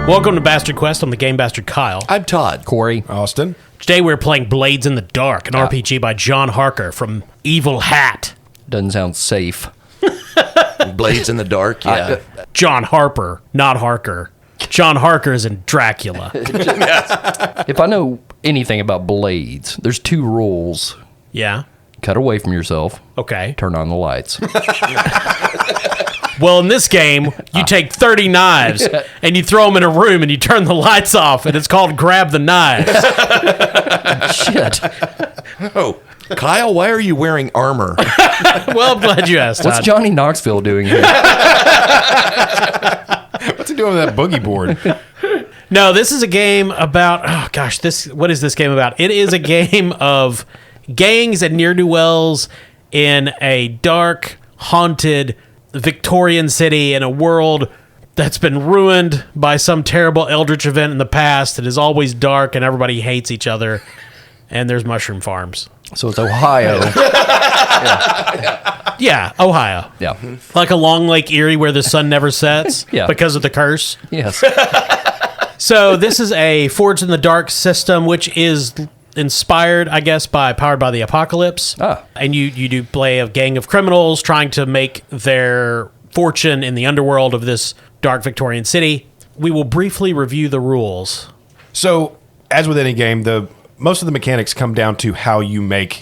Welcome to Bastard Quest. I'm the Game Bastard Kyle. I'm Todd. Corey. Austin. Today we're playing Blades in the Dark, an RPG by John Harker from Evil Hat. Doesn't sound safe. Blades in the Dark, yeah. John Harper, not Harker. John Harker is in Dracula. If I know anything about blades, there's 2 rules. Yeah? Cut away from yourself. Okay. Turn on the lights. Well, in this game, you take 30 knives and you throw them in a room and you turn the lights off, and it's called Grab the Knives. Shit. Oh, Kyle, why are you wearing armor? Well, I'm glad you asked, What's Todd. Johnny Knoxville doing here? What's he doing with that boogie board? No, this is a game about... Oh, gosh, what is this game about? It is a game of gangs and ne'er-do-wells in a dark, haunted Victorian city in a world that's been ruined by some terrible eldritch event in the past. It is always dark and everybody hates each other. And there's mushroom farms. So it's Ohio. Yeah, Ohio. Yeah. Like along Lake Erie where the sun never sets Yeah. because of the curse. Yes. So this is a Forged in the Dark system, which is inspired, I guess, by Powered by the Apocalypse. Ah. And you do play a gang of criminals trying to make their fortune in the underworld of this dark Victorian city. We will briefly review the rules. So, as with any game, most of the mechanics come down to how you make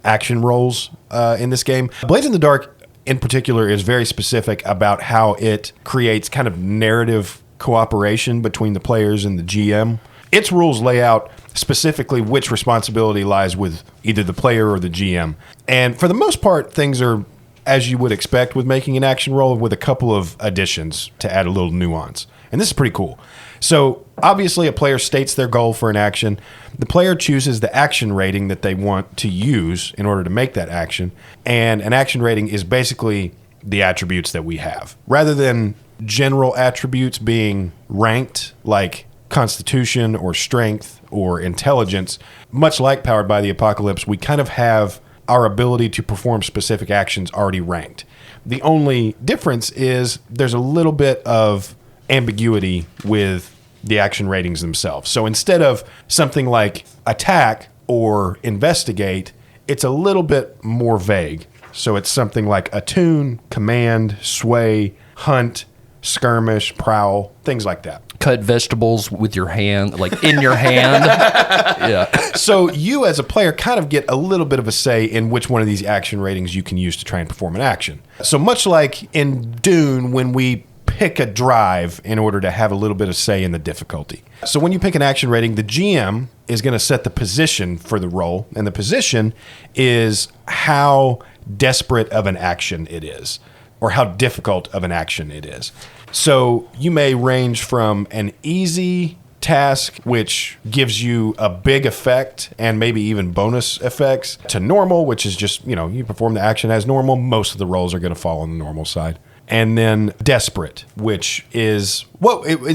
action rolls in this game. Blades in the Dark, in particular, is very specific about how it creates kind of narrative cooperation between the players and the GM. Its rules lay out specifically which responsibility lies with either the player or the GM. And for the most part, things are as you would expect with making an action roll, with a couple of additions to add a little nuance. And this is pretty cool. So obviously a player states their goal for an action. The player chooses the action rating that they want to use in order to make that action. And an action rating is basically the attributes that we have. Rather than general attributes being ranked like Constitution or Strength or Intelligence, much like Powered by the Apocalypse, we kind of have our ability to perform specific actions already ranked. The only difference is there's a little bit of ambiguity with the action ratings themselves. So instead of something like attack or investigate, it's a little bit more vague. So it's something like attune, command, sway, hunt, skirmish, prowl, things like that. Cut vegetables with your hand, like in your hand. Yeah. So you as a player kind of get a little bit of a say in which one of these action ratings you can use to try and perform an action. So much like in Dune, when we pick a drive in order to have a little bit of say in the difficulty. So when you pick an action rating, the GM is going to set the position for the roll, and the position is how desperate of an action it is, or how difficult of an action it is. So you may range from an easy task, which gives you a big effect and maybe even bonus effects, to normal, which is just, you perform the action as normal. Most of the rolls are going to fall on the normal side. And then desperate, which is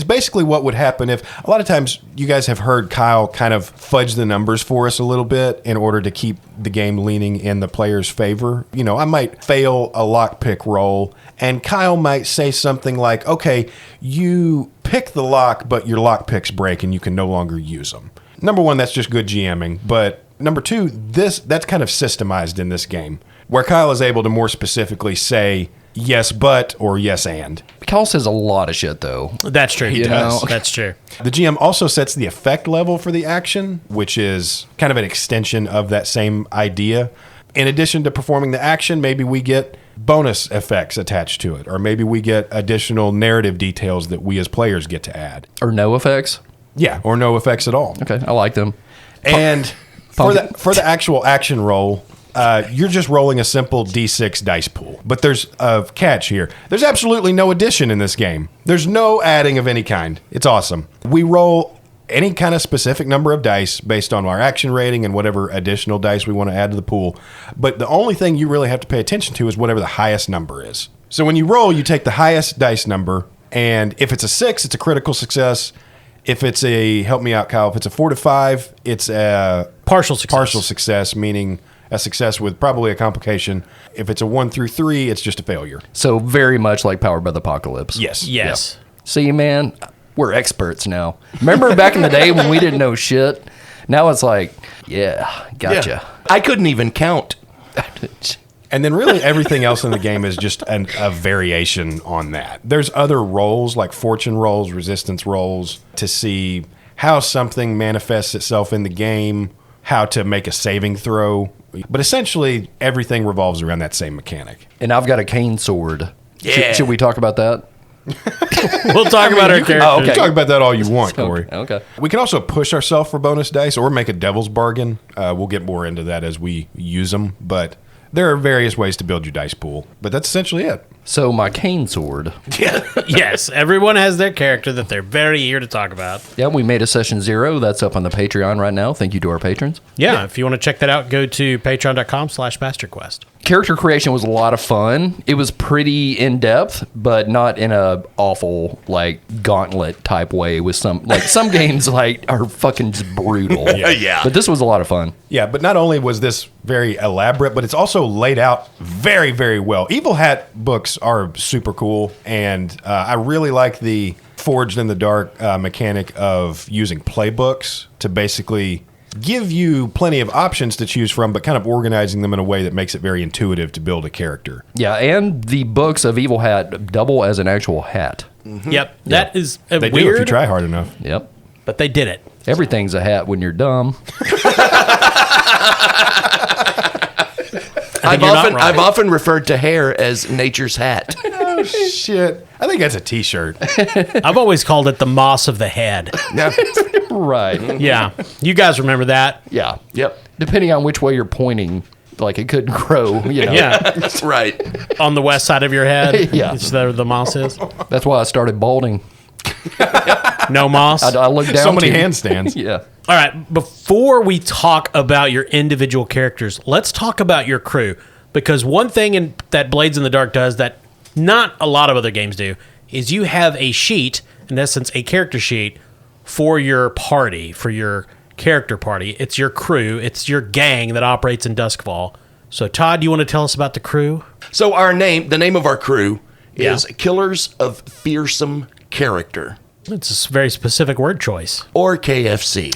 basically what would happen if, a lot of times you guys have heard Kyle kind of fudge the numbers for us a little bit in order to keep the game leaning in the player's favor. I might fail a lockpick roll, and Kyle might say something like, okay, you pick the lock, but your lockpicks break and you can no longer use them. Number one, that's just good GMing. But number two, that's kind of systemized in this game, where Kyle is able to more specifically say, yes, but, or yes, and. Kyle says a lot of shit, though. That's true. He does. That's true. The GM also sets the effect level for the action, which is kind of an extension of that same idea. In addition to performing the action, maybe we get bonus effects attached to it, or maybe we get additional narrative details that we as players get to add. Or no effects? Yeah, or no effects at all. Okay, I like them. And for the actual action roll, you're just rolling a simple D6 dice pool. But there's a catch here. There's absolutely no addition in this game. There's no adding of any kind. It's awesome. We roll any kind of specific number of dice based on our action rating and whatever additional dice we want to add to the pool. But the only thing you really have to pay attention to is whatever the highest number is. So when you roll, you take the highest dice number, and if it's a 6, it's a critical success. If it's help me out, Kyle, if it's a 4 to 5, it's a Partial success. Partial success, meaning a success with probably a complication. If it's a 1 through 3, it's just a failure. So very much like Powered by the Apocalypse. Yes. Yes. See, man, we're experts now. Remember back in the day when we didn't know shit? Now it's like, yeah, gotcha. Yeah. I couldn't even count. And then really everything else in the game is just a variation on that. There's other roles like fortune rolls, resistance rolls to see how something manifests itself in the game, how to make a saving throw. But essentially everything revolves around that same mechanic. And I've got a cane sword. Yeah. Should we talk about that? We'll talk about our characters. Oh, You okay. can talk about that all you want, Corey. Okay. We can also push ourselves for bonus dice or make a devil's bargain. We'll get more into that as we use them. But there are various ways to build your dice pool. But that's essentially it. So my cane sword. Yes, everyone has their character that they're very eager to talk about. Yeah, we made a session 0. That's up on the Patreon right now. Thank you to our patrons. Yeah, if you want to check that out, go to patreon.com/masterquest. Character creation was a lot of fun. It was pretty in depth, but not in a awful like gauntlet type way. With some games like are fucking just brutal. Yeah. But this was a lot of fun. Yeah, but not only was this very elaborate, but it's also laid out very, very well. Evil Hat books are super cool, and I really like the Forged in the Dark mechanic of using playbooks to basically give you plenty of options to choose from, but kind of organizing them in a way that makes it very intuitive to build a character. Yeah, and the books of Evil Hat double as an actual hat. Yep, that is They weird, do if you try hard enough. Yep. but they did it. Everything's a hat when you're dumb. I've you're not often wrong. I've often referred to hair as nature's hat. Shit. I think that's a t-shirt. I've always called it the moss of the head. Yeah. Right. Yeah, you guys remember that? Yeah. Yep. Depending on which way you're pointing, like it could grow, you know. Yeah, That's right. on the west side of your head. Yeah. It's there the moss is. That's why I started balding. No moss. I looked down So many to- handstands. Yeah. All right, before we talk about your individual characters, let's talk about your crew. Because one thing that Blades in the Dark does that not a lot of other games do is you have a sheet, in essence, a character sheet for your party, for your character party. It's your crew. It's your gang that operates in Duskfall. So, Todd, do you want to tell us about the crew? So the name of our crew is Yeah. Killers of Fearsome Character, It's a very specific word choice. or KFC.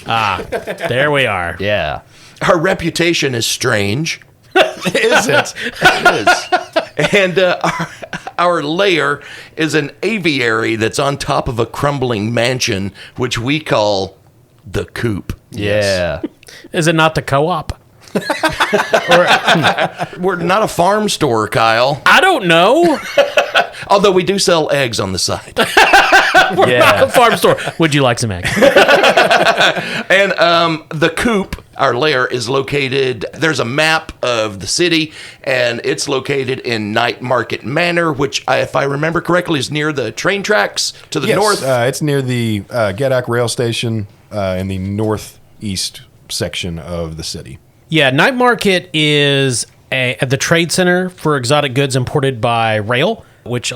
There we are. Yeah. Our reputation is strange. Is it? It is. And our lair is an aviary that's on top of a crumbling mansion, which we call the Coop. Yeah. Is it not the co-op? We're not a farm store, Kyle, I don't know. although we do sell eggs on the side. Yeah. Farm store. Would you like some eggs? And the Coop, our lair, is located, there's a map of the city, and it's located in Night Market Manor, which, if I remember correctly, is near the train tracks to the Yes, north. it's near the Gedak rail station in the northeast section of the city. Yeah, Night Market is the trade center for exotic goods imported by rail, which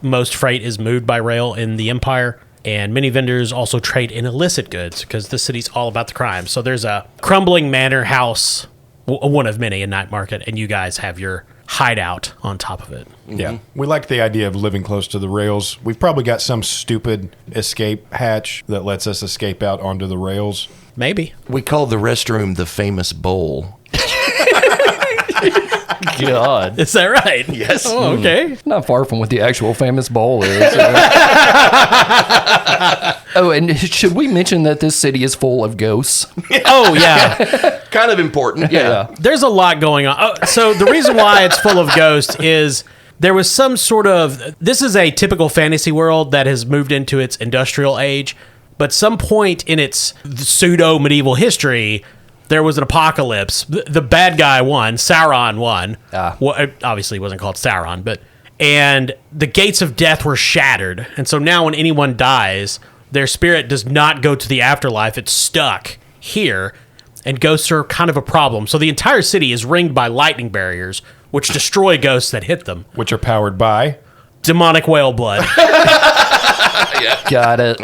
most freight is moved by rail in the Empire. And many vendors also trade in illicit goods because the city's all about the crime. So there's a crumbling manor house, one of many in Night Market, and you guys have your hideout on top of it. Yeah. We like the idea of living close to the rails. We've probably got some stupid escape hatch that lets us escape out onto the rails. Maybe. We call the restroom the Famous Bowl. God. Is that right? Yes. Oh, okay. Not far from what the actual famous bowl is. Oh, and should we mention that this city is full of ghosts? Oh, yeah. Kind of important. Yeah. There's a lot going on. So the reason why it's full of ghosts is there was some sort of... This is a typical fantasy world that has moved into its industrial age, but some point in its pseudo-medieval history, there was an apocalypse. The bad guy won. Sauron won. Well, it obviously wasn't called Sauron, but... And the gates of death were shattered. And so now when anyone dies, their spirit does not go to the afterlife. It's stuck here. And ghosts are kind of a problem. So the entire city is ringed by lightning barriers, which destroy ghosts that hit them. Which are powered by... Demonic whale blood. Got it.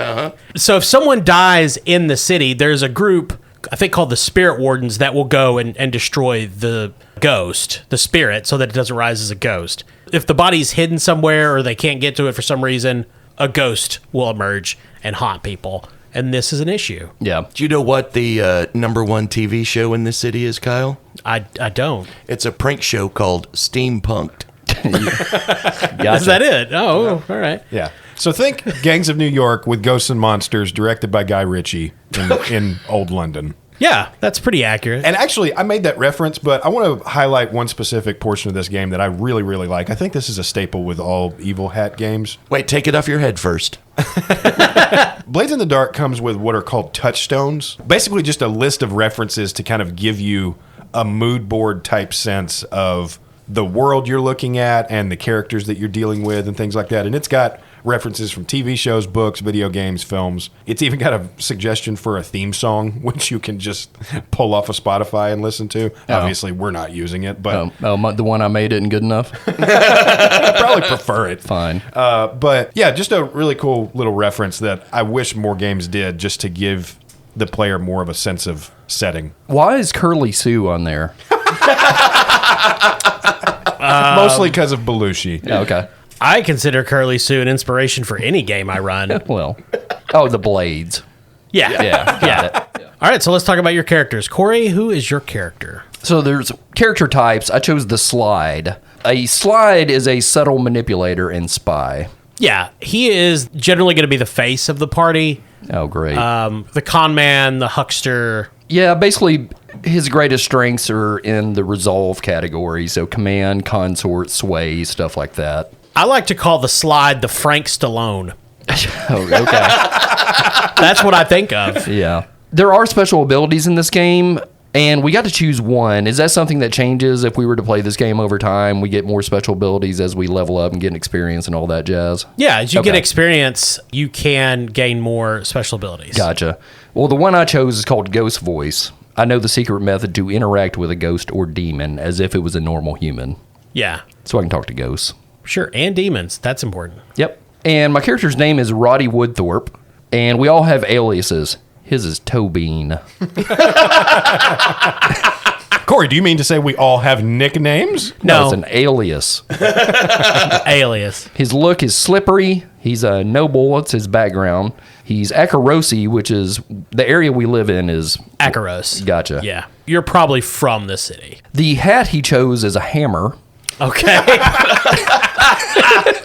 So if someone dies in the city, there's a group, I think called the Spirit Wardens, that will go and destroy the ghost, the spirit, so that it doesn't rise as a ghost. If the body's hidden somewhere or they can't get to it for some reason, a ghost will emerge and haunt people. And this is an issue. Yeah. Do you know what the number one TV show in this city is, Kyle? I don't. It's a prank show called Steampunked. Gotcha. Is that it? Oh, all right. Yeah. So think Gangs of New York with Ghosts and Monsters, directed by Guy Ritchie in Old London. Yeah, that's pretty accurate. And actually, I made that reference, but I want to highlight one specific portion of this game that I really, really like. I think this is a staple with all Evil Hat games. Wait, take it off your head first. Blades in the Dark comes with what are called touchstones. Basically, just a list of references to kind of give you a mood board type sense of the world you're looking at and the characters that you're dealing with and things like that. And it's got references from TV shows, books, video games, films. It's even got a suggestion for a theme song, which you can just pull off of Spotify and listen to. Obviously, we're not using it, but The one I made isn't good enough? I probably prefer it. Fine. But yeah, just a really cool little reference that I wish more games did just to give the player more of a sense of setting. Why is Curly Sue on there? Mostly because of Belushi. Okay. I consider Curly Sue an inspiration for any game I run. Well, the blades. Yeah. Yeah. Yeah. All right, so let's talk about your characters. Corey, who is your character? So there's character types. I chose the Slide. A Slide is a subtle manipulator and spy. Yeah, he is generally going to be the face of the party. Oh, great. The con man, the huckster. Yeah, basically, his greatest strengths are in the resolve category. So command, consort, sway, stuff like that. I like to call the Slide the Frank Stallone. Oh, okay. That's what I think of. Yeah. There are special abilities in this game, and we got to choose one. Is that something that changes if we were to play this game over time? We get more special abilities as we level up and get experience and all that jazz? Yeah, as you get Okay. experience, you can gain more special abilities. Gotcha. Well, the one I chose is called Ghost Voice. I know the secret method to interact with a ghost or demon as if it was a normal human. Yeah, So I can talk to ghosts. sure. And demons. That's important. Yep. And my character's name is Roddy Woodthorpe, and we all have aliases. His is Tobean. Corey, do you mean to say we all have nicknames? No. It's an alias. Alias. His look is slippery. He's a noble. It's his background. He's Akarosi, which is the area we live in is... Akaros. Gotcha. Yeah. You're probably from the city. The hat he chose is a hammer. Okay.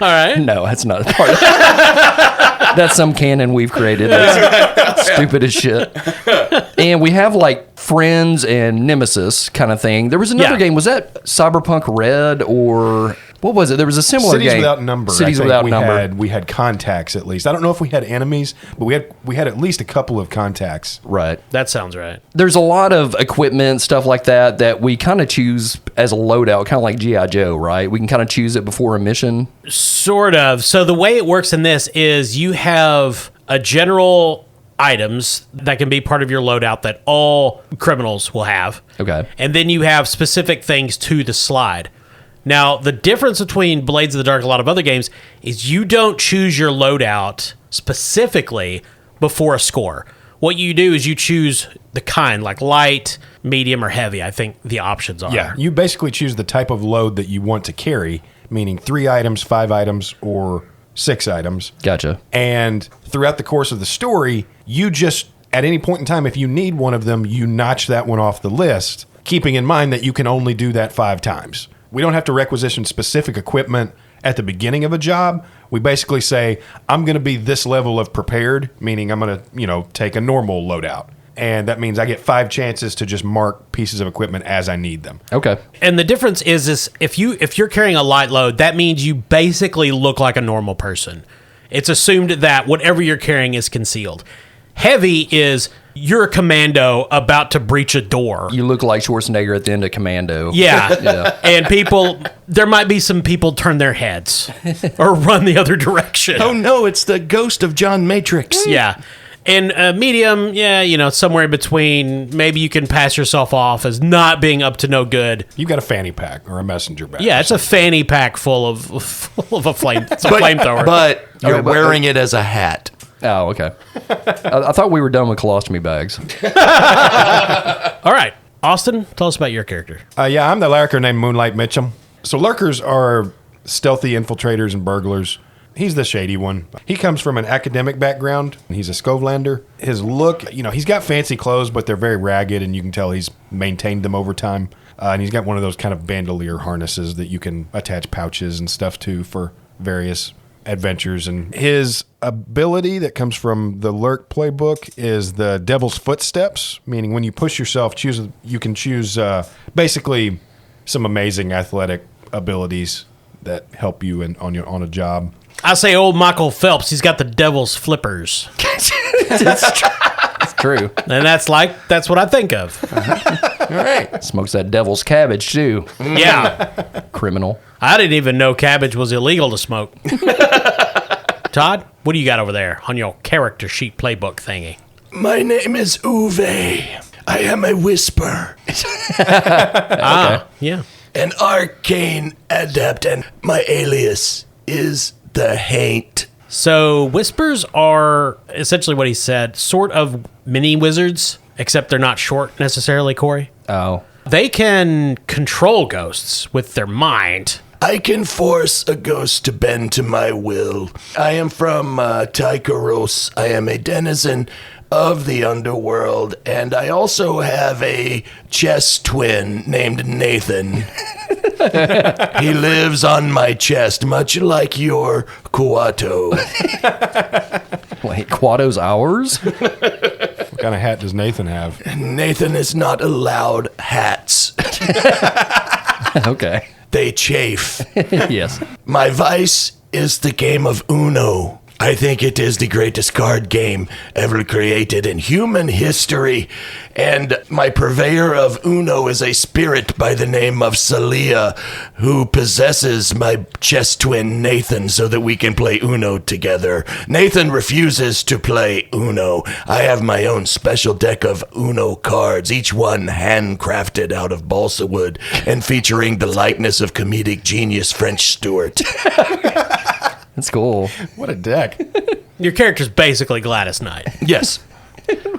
All right. No, that's not part of it. That's some canon we've created. That's stupid as shit. And we have like friends and nemesis kind of thing. There was another Yeah. game. Was that Cyberpunk Red or what was it? There was a similar Cities game. Without Number. Cities I think Without Number. We had contacts at least. I don't know if we had enemies, but we had at least a couple of contacts. Right. That sounds right. There's a lot of equipment, stuff like that we kind of choose as a loadout, kind of like G.I. Joe, right? We can kind of choose it before a mission. Sort of. So the way it works in this is you have a general items that can be part of your loadout that all criminals will have. Okay. And then you have specific things to the Slide. Now, the difference between Blades of the Dark and a lot of other games is you don't choose your loadout specifically before a score. What you do is you choose the kind, like light, medium, or heavy, I think the options are. Yeah, you basically choose the type of load that you want to carry, meaning 3 items, 5 items, or 6 items. Gotcha. And throughout the course of the story, you just, at any point in time, if you need one of them, you notch that one off the list, keeping in mind that you can only do that 5 times. We don't have to requisition specific equipment at the beginning of a job. We basically say, I'm going to be this level of prepared, meaning I'm going to, take a normal loadout. And that means I get 5 chances to just mark pieces of equipment as I need them. Okay. And the difference is if you're carrying a light load, that means you basically look like a normal person. It's assumed that whatever you're carrying is concealed. Heavy is you're a commando about to breach a door. You look like Schwarzenegger at the end of Commando. Yeah. Yeah. And there might be some people turn their heads or run the other direction. Oh no, it's the ghost of John Matrix. Yeah. And medium, somewhere in between. Maybe you can pass yourself off as not being up to no good. You've got a fanny pack or a messenger bag. Yeah, it's a fanny pack full of a flame. It's a flamethrower. But you're Okay, but- wearing it as a hat. Oh, okay. I thought we were done with colostomy bags. All right, Austin, tell us about your character. Yeah, I'm the lurker named Moonlight Mitchum. So lurkers are stealthy infiltrators and burglars. He's the shady one. He comes from an academic background. He's a Skovlander. His look, he's got fancy clothes, but they're very ragged, and you can tell he's maintained them over time. And he's got one of those kind of bandolier harnesses that you can attach pouches and stuff to for various adventures. And his ability that comes from the Lurk playbook is the Devil's Footsteps, meaning when you push yourself, you can choose basically some amazing athletic abilities that help you on a job. I say old Michael Phelps, he's got the devil's flippers. It's true. And that's what I think of. All right. Smokes that devil's cabbage too. Yeah. Criminal. I didn't even know cabbage was illegal to smoke. Todd, what do you got over there on your character sheet playbook thingy? My name is Uwe. I am a whisper, Yeah. an arcane adept, and my alias is the Haint. So whispers are essentially what he said, sort of mini wizards, except they're not short necessarily, Corey. Oh. They can control ghosts with their mind. I can force a ghost to bend to my will. I am from Tykaros. I am a denizen of the underworld, and I also have a chest twin named Nathan. He lives on my chest, much like your Kuato. Wait, Quado's ours? What kind of hat does Nathan have? Nathan is not allowed hats. Okay. They chafe. Yes. My vice is the game of Uno. I think it is the greatest card game ever created in human history. And my purveyor of Uno is a spirit by the name of Salia, who possesses my chess twin Nathan so that we can play Uno together. Nathan refuses to play Uno. I have my own special deck of Uno cards, each one handcrafted out of balsa wood and featuring the likeness of comedic genius French Stewart. That's cool. What a deck. Your character's basically Gladys Knight. Yes.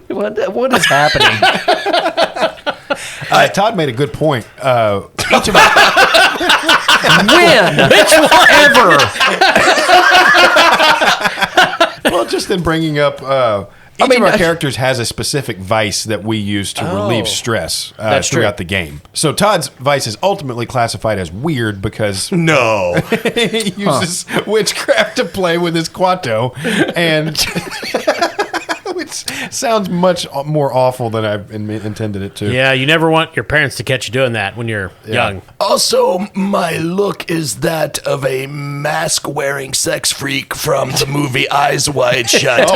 What is happening? Todd made a good point. When? Ever? Well, just in bringing up, each of our characters has a specific vice that we use to relieve stress That's true. throughout the game. So Todd's vice is ultimately classified as weird because No. he uses witchcraft to play with his Quato, and which sounds much more awful than I intended it to. Yeah, you never want your parents to catch you doing that when you're young. Also, my look is that of a mask-wearing sex freak from the movie Eyes Wide Shut.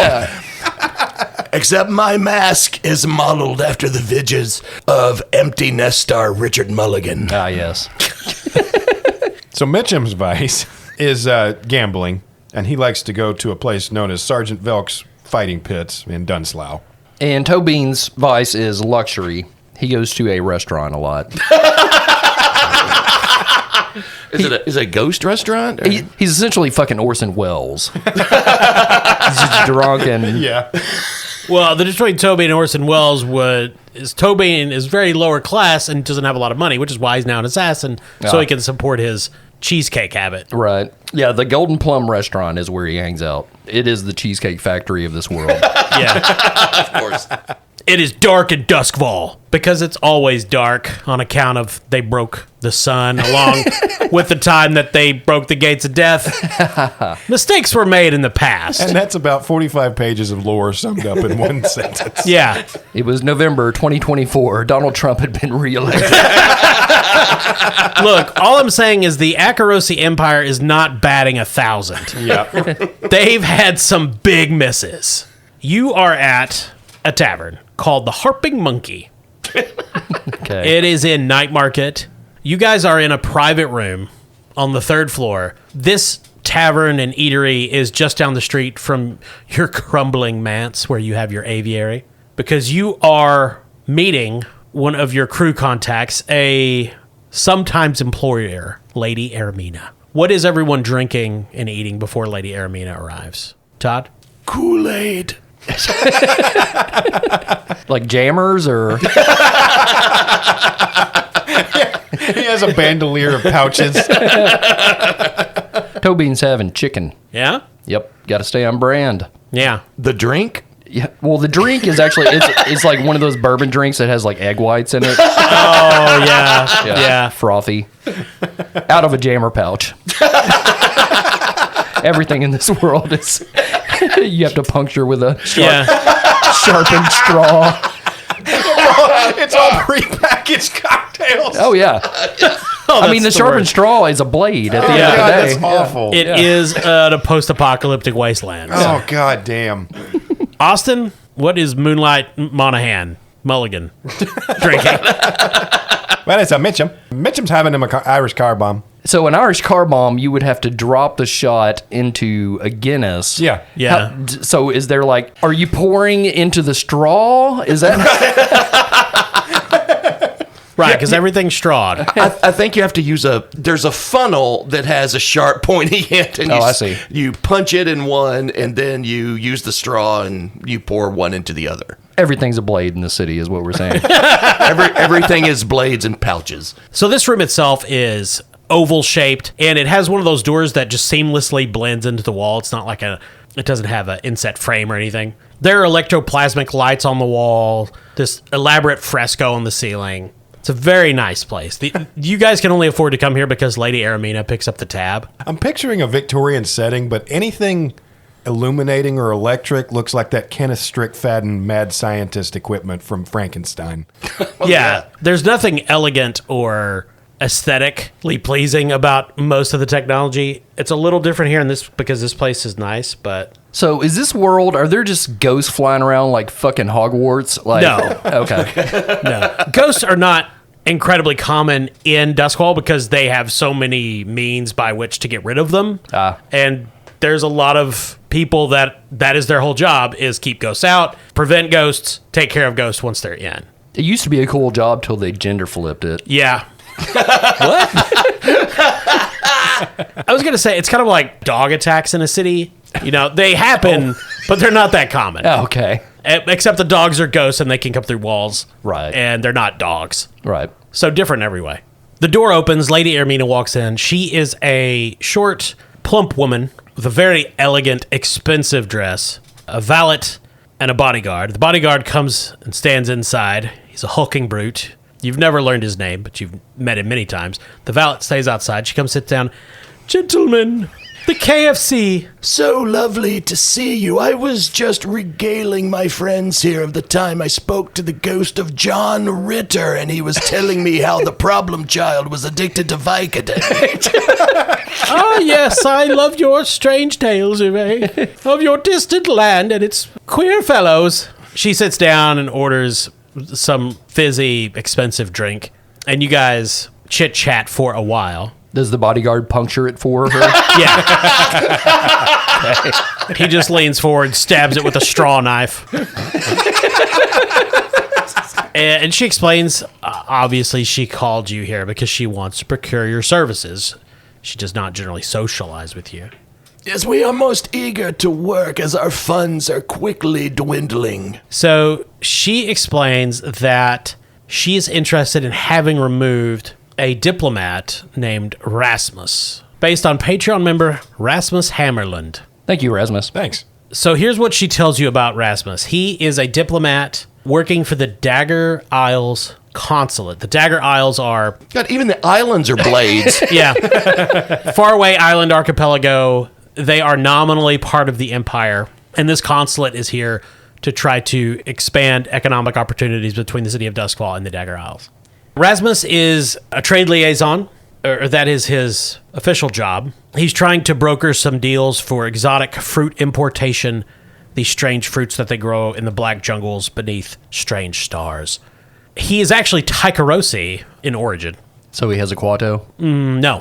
Except my mask is modeled after the visages of Empty Nest star Richard Mulligan. Ah, yes. So Mitchum's vice is gambling, and he likes to go to a place known as Sergeant Velk's Fighting Pits in Dunslough. And Tobin's vice is luxury. He goes to a restaurant a lot. Is it a ghost restaurant? or- He's essentially fucking Orson Welles. He's just drunk and Yeah. Well, the difference between Tobin and Orson Welles is Tobin is very lower class and doesn't have a lot of money, which is why he's now an assassin, so he can support his cheesecake habit. right. Yeah, the Golden Plum restaurant is where he hangs out. It is the cheesecake factory of this world. Yeah. Of course. It is dark in Duskfall because it's always dark on account of they broke the sun along with the time that they broke the gates of death. Mistakes were made in the past. And that's about 45 pages of lore summed up in one sentence. Yeah. It was November 2024. Donald Trump had been reelected. Look, all I'm saying is the Akarosi Empire is not batting 1,000. Yeah. They've had some big misses. You are at a tavern called the Harping Monkey. Okay. It is in Night Market. You guys are in a private room on the 3rd floor. This tavern and eatery is just down the street from your crumbling manse where you have your aviary, because you are meeting one of your crew contacts, a sometimes employer, Lady Ermina. What is everyone drinking and eating before Lady Ermina arrives? Todd? Kool-Aid. Like jammers or He has a bandolier of pouches. Toe Beans having chicken. Yeah? Yep, got to stay on brand. Yeah. The drink? Yeah, well, the drink is actually it's like one of those bourbon drinks that has like egg whites in it. Oh, yeah. Yeah. Frothy, out of a jammer pouch. Everything in this world is you have to puncture with a sharpened straw. It's all prepackaged cocktails. Oh yeah. I mean, the sharpened straw is a blade at the end of the day. That's awful. It is a post-apocalyptic wasteland. Oh, god damn. Austin, what is Moonlight Monaghan Mulligan drinking? Well, it's a Mitchum. Mitchum's having him an Irish car bomb. So an Irish car bomb, you would have to drop the shot into a Guinness. Yeah. Yeah. So is there like, are you pouring into the straw? Is that? Right, because everything's strawed. I think you have to use there's a funnel that has a sharp pointy end. And I see. You punch it in one, and then you use the straw and you pour one into the other. Everything's a blade in the city is what we're saying. Everything is blades and pouches. So this room itself is oval shaped, and it has one of those doors that just seamlessly blends into the wall. It's not like it doesn't have an inset frame or anything. There are electroplasmic lights on the wall, this elaborate fresco on the ceiling. It's a very nice place. You guys can only afford to come here because Lady Aramina picks up the tab. I'm picturing a Victorian setting, but anything illuminating or electric looks like that Kenneth Strickfaden mad scientist equipment from Frankenstein. Yeah, there's nothing elegant or aesthetically pleasing about most of the technology. It's a little different here in this because this place is nice, but So is this world, are there just ghosts flying around like fucking Hogwarts? Like, No. Okay. no. Ghosts are not incredibly common in Duskwall because they have so many means by which to get rid of them. And there's a lot of people that is their whole job is keep ghosts out, prevent ghosts, take care of ghosts once they're in. It used to be a cool job till they gender flipped it. Yeah. What? I was going to say, it's kind of like dog attacks in a city. You know, they happen, but they're not that common. Okay. Except the dogs are ghosts and they can come through walls. Right. And they're not dogs. Right. So different every way. The door opens. Lady Ermina walks in. She is a short, plump woman with a very elegant, expensive dress, a valet, and a bodyguard. The bodyguard comes and stands inside. He's a hulking brute. You've never learned his name, but you've met him many times. The valet stays outside. She comes, sits down. Gentlemen, the KFC. So lovely to see you. I was just regaling my friends here of the time I spoke to the ghost of John Ritter, and he was telling me how the problem child was addicted to Vicodin. Ah, yes, I love your strange tales, Uwe, of your distant land and its queer fellows. She sits down and orders some fizzy, expensive drink, and you guys chit-chat for a while. Does the bodyguard puncture it for her? Yeah. He just leans forward, stabs it with a straw knife. And she explains, obviously, she called you here because she wants to procure your services. She does not generally socialize with you. Yes, we are most eager to work as our funds are quickly dwindling. So she explains that she is interested in having removed a diplomat named Rasmus, based on Patreon member Rasmus Hammerland. Thank you, Rasmus. Thanks. So here's what she tells you about Rasmus. He is a diplomat working for the Dagger Isles Consulate. The Dagger Isles are... God, even the islands are blades. Yeah. Faraway Island Archipelago. They are nominally part of the Empire, and this consulate is here to try to expand economic opportunities between the city of Duskwall and the Dagger Isles. Rasmus is a trade liaison, or that is his official job. He's trying to broker some deals for exotic fruit importation, these strange fruits that they grow in the black jungles beneath strange stars. He is actually Tycherosi in origin. So he has a Quato? No.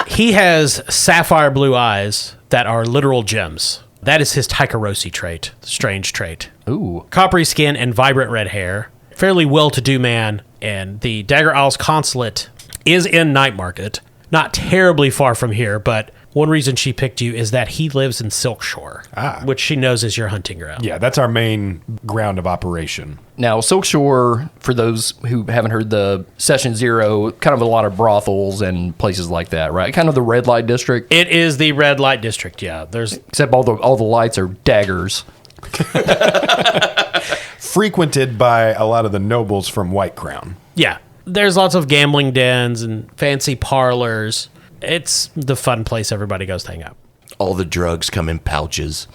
He has sapphire blue eyes that are literal gems. That is his Tycherosi trait, strange trait. Ooh. Coppery skin and vibrant red hair. Fairly well-to-do man. And the Dagger Isles Consulate is in Night Market. Not terribly far from here, but one reason she picked you is that he lives in Silkshore, Ah. which she knows is your hunting ground. Yeah, that's our main ground of operation. Now, Silkshore, for those who haven't heard the Session Zero, kind of a lot of brothels and places like that, right? Kind of the red light district, It is the red light district, yeah. There's except all the lights are daggers. Frequented by a lot of the nobles from White Crown. Yeah. There's lots of gambling dens and fancy parlors. It's the fun place everybody goes to hang out. All the drugs come in pouches.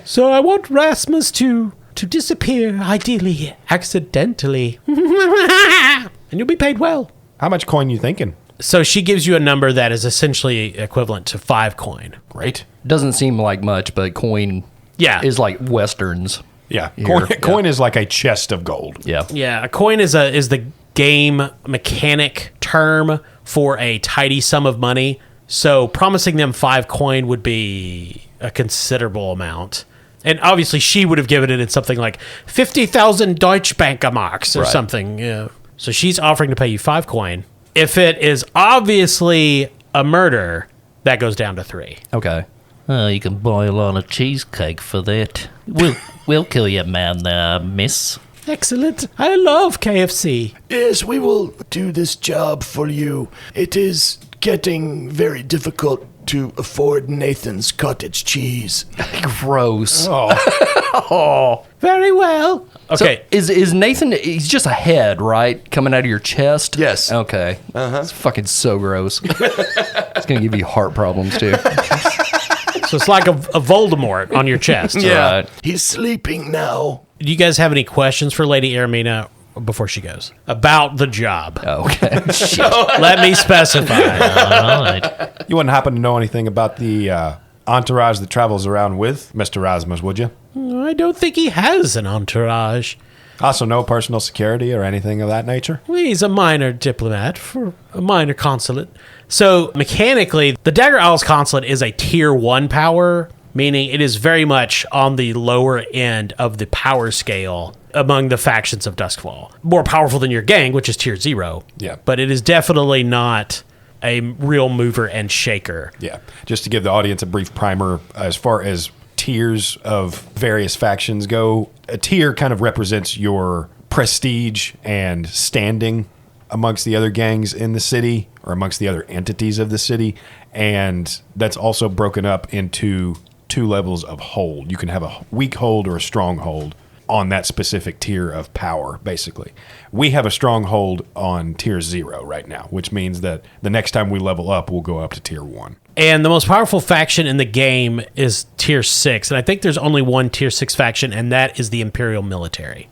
So I want Rasmus to disappear, ideally accidentally. And you'll be paid well. How much coin you thinking? So she gives you a number that is essentially equivalent to 5 coin. Great. Doesn't seem like much, but coin Yeah. is like westerns. Yeah, Here, coin is like a chest of gold. Yeah. Yeah, a coin is the game mechanic term for a tidy sum of money. So promising them 5 coin would be a considerable amount. And obviously she would have given it in something like 50,000 Deutsche Bankermarks or Right. something. Yeah. So she's offering to pay you 5 coin. If it is obviously a murder, that goes down to 3. Okay. You can buy a lot of cheesecake for that. We'll kill your man there, miss. Excellent. I love KFC. Yes, we will do this job for you. It is getting very difficult to afford Nathan's cottage cheese. Gross. Very well. Okay. So is Nathan? He's just a head, right, coming out of your chest. Yes. Okay. It's fucking so gross. It's gonna give you heart problems too. So it's like a Voldemort on your chest. Right. He's sleeping now. Do you guys have any questions for Lady Ermina before she goes about the job? Oh, okay. Let me specify. All right. You wouldn't happen to know anything about the entourage that travels around with Mr. Rasmus, would you? I don't think he has an entourage. Also, no personal security or anything of that nature? He's a minor diplomat for a minor consulate. So mechanically, the Dagger Isles consulate is a tier 1 power, meaning it is very much on the lower end of the power scale among the factions of Duskfall. More powerful than your gang, which is tier 0. Yeah. But it is definitely not a real mover and shaker. Yeah. Just to give the audience a brief primer, as far as tiers of various factions go, a tier kind of represents your prestige and standing amongst the other gangs in the city or amongst the other entities of the city. And that's also broken up into 2 levels of hold. You can have a weak hold or a strong hold on that specific tier of power, basically. We have a strong hold on tier 0 right now, which means that the next time we level up, we'll go up to tier 1. And the most powerful faction in the game is tier 6. And I think there's only one tier 6 faction, and that is the Imperial Military.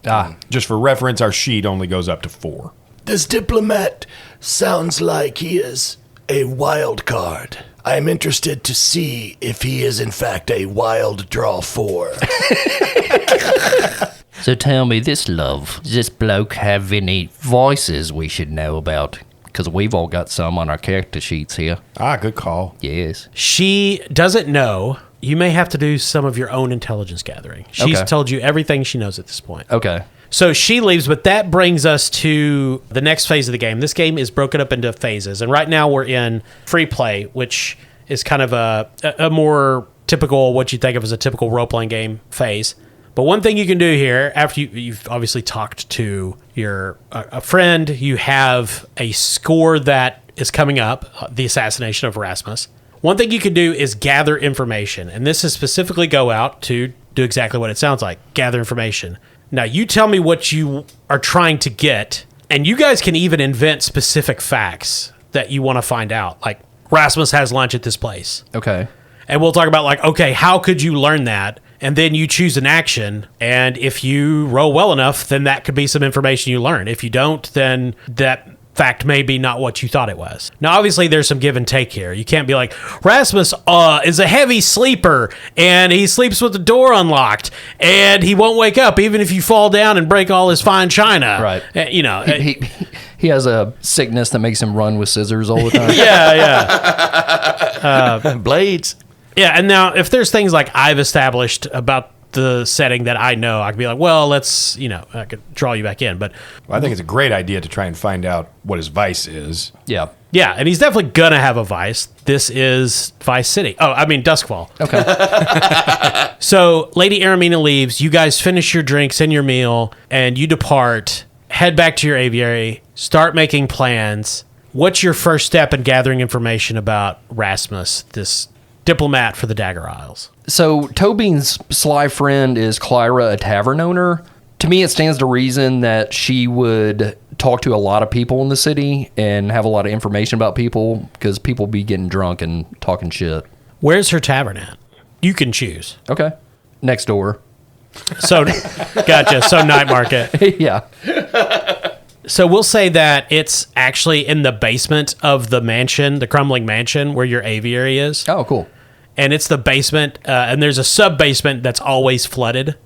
Just for reference, our sheet only goes up to 4. This diplomat sounds like he is a wild card. I am interested to see if he is in fact a wild draw 4. So tell me this, love. Does this bloke have any voices we should know about? Because we've all got some on our character sheets here. Good call. Yes. She doesn't know. You may have to do some of your own intelligence gathering. She's Okay. told you everything she knows at this point. Okay. So she leaves, but that brings us to the next phase of the game. This game is broken up into phases, and right now we're in free play, which is kind of a more typical, what you think of as a typical role-playing game phase. But one thing you can do here, after you've obviously talked to your a friend, you have a score that is coming up, the assassination of Rasmus. One thing you can do is gather information, and this is specifically go out to do exactly what it sounds like, gather information. Now, you tell me what you are trying to get, and you guys can even invent specific facts that you want to find out. Like, Rasmus has lunch at this place. Okay. And we'll talk about, like, okay, how could you learn that? And then you choose an action, and if you roll well enough, then that could be some information you learn. If you don't, then that fact may be not what you thought it was. Now, obviously, there's some give and take here. You can't be like, Rasmus is a heavy sleeper, and he sleeps with the door unlocked, and he won't wake up even if you fall down and break all his fine china. Right. You know. He has a sickness that makes him run with scissors all the time. yeah. Blades. Yeah, and now if there's things like I've established about the setting that I know, I could be like, well, let's, I could draw you back in. But Well, I think it's a great idea to try and find out what his vice is. Yeah. yeah, and he's definitely going to have a vice. This is Vice City. Oh, I mean, Duskfall. Okay. So Lady Aramina leaves. You guys finish your drinks and your meal, and you depart. Head back to your aviary. Start making plans. What's your first step in gathering information about Rasmus, this diplomat for the Dagger Isles? So Tobin's sly friend is Clyra, a tavern owner. To me, it stands to reason that she would talk to a lot of people in the city and have a lot of information about people, because people be getting drunk and talking shit. Where's her tavern at? You can choose. Okay. Next door. So, gotcha. So Night Market. Yeah. So we'll say that it's actually in the basement of the mansion, the crumbling mansion where your aviary is. Oh, cool. And it's the basement, and there's a sub basement that's always flooded.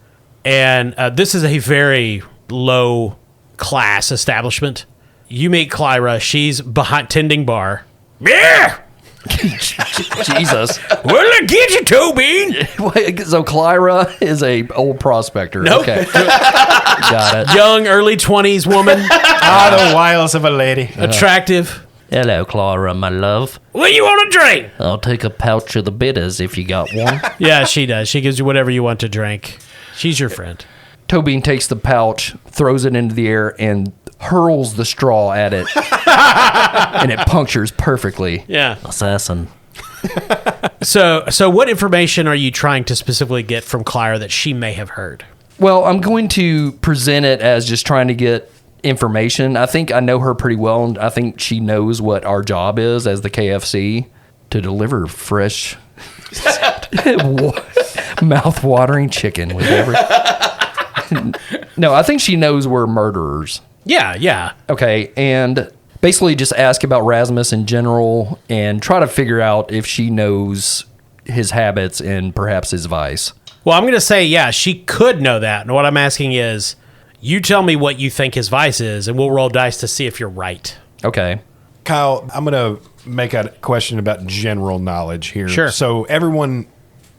And this is a very low class establishment. You meet Clyra. She's behind tending bar. Yeah. Jesus. Well, I get you, Tobin. Wait, so Clyra is a old prospector. Nope. Okay. Got it. Young, early 20s woman, The wiles of a lady. attractive. Hello, Clara, my love. What do you want to drink? I'll take a pouch of the bitters if you got one. Yeah, she does. She gives you whatever you want to drink. She's your friend. Tobin takes the pouch, throws it into the air, and hurls the straw at it. And it punctures perfectly. Yeah. Assassin. So what information are you trying to specifically get from Clyra that she may have heard? Well, I'm going to present it as just trying to get information. I think I know her pretty well, and I think she knows what our job is as the KFC, to deliver fresh, mouth-watering chicken with every... No, I think she knows we're murderers. Yeah. Okay, and basically just ask about Rasmus in general and try to figure out if she knows his habits and perhaps his vice. Well, I'm going to say, yeah, she could know that. And what I'm asking is, you tell me what you think his vice is, and we'll roll dice to see if you're right. Okay. Kyle, I'm going to make a question about general knowledge here. Sure. So everyone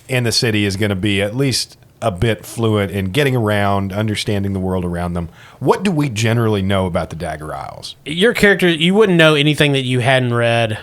in the city is going to be at least a bit fluent in getting around, understanding the world around them. What do we generally know about the Dagger Isles? Your character, you wouldn't know anything that you hadn't read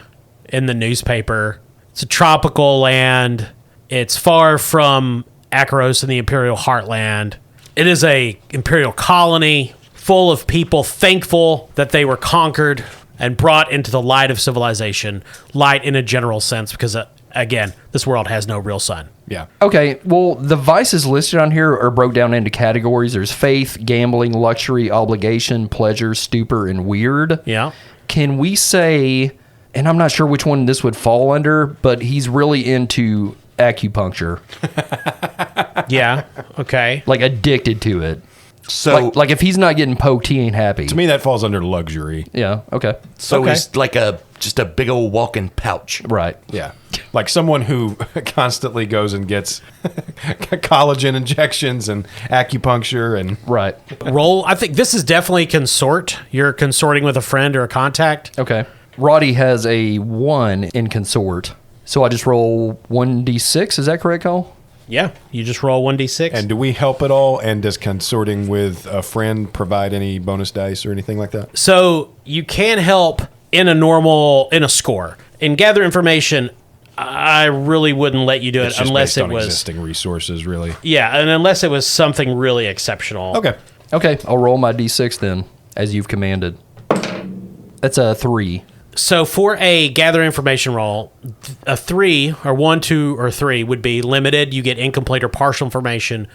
in the newspaper. It's a tropical land. It's far from Akaros and the Imperial Heartland. It is a Imperial colony full of people thankful that they were conquered and brought into the light of civilization. Light in a general sense, because, again, this world has no real sun. Yeah. Okay, well, the vices listed on here are broke down into categories. There's faith, gambling, luxury, obligation, pleasure, stupor, and weird. Yeah. Can we say, and I'm not sure which one this would fall under, but he's really into acupuncture, Yeah. Okay. like addicted to it. So, Like if he's not getting poked, he ain't happy. To me, that falls under luxury. Yeah, okay. so okay. he's like just a big old walking pouch. Right. Yeah. Like someone who constantly goes and gets collagen injections and acupuncture and... Right. Roll. I think this is definitely consort. You're consorting with a friend or a contact. Okay. Roddy has a 1 in consort. So I just roll 1d6, is that correct, Cole? Yeah. You just roll 1d6. And do we help at all? And does consorting with a friend provide any bonus dice or anything like that? So you can help in a score. In gather information, I really wouldn't let you do it It's just unless based it on was existing resources, really. yeah, and unless it was something really exceptional. Okay. Okay, I'll roll my d6 then, as you've commanded. That's a 3. So for a gather information roll, a 3 or 1, 2, or 3 would be limited. You get incomplete or partial information.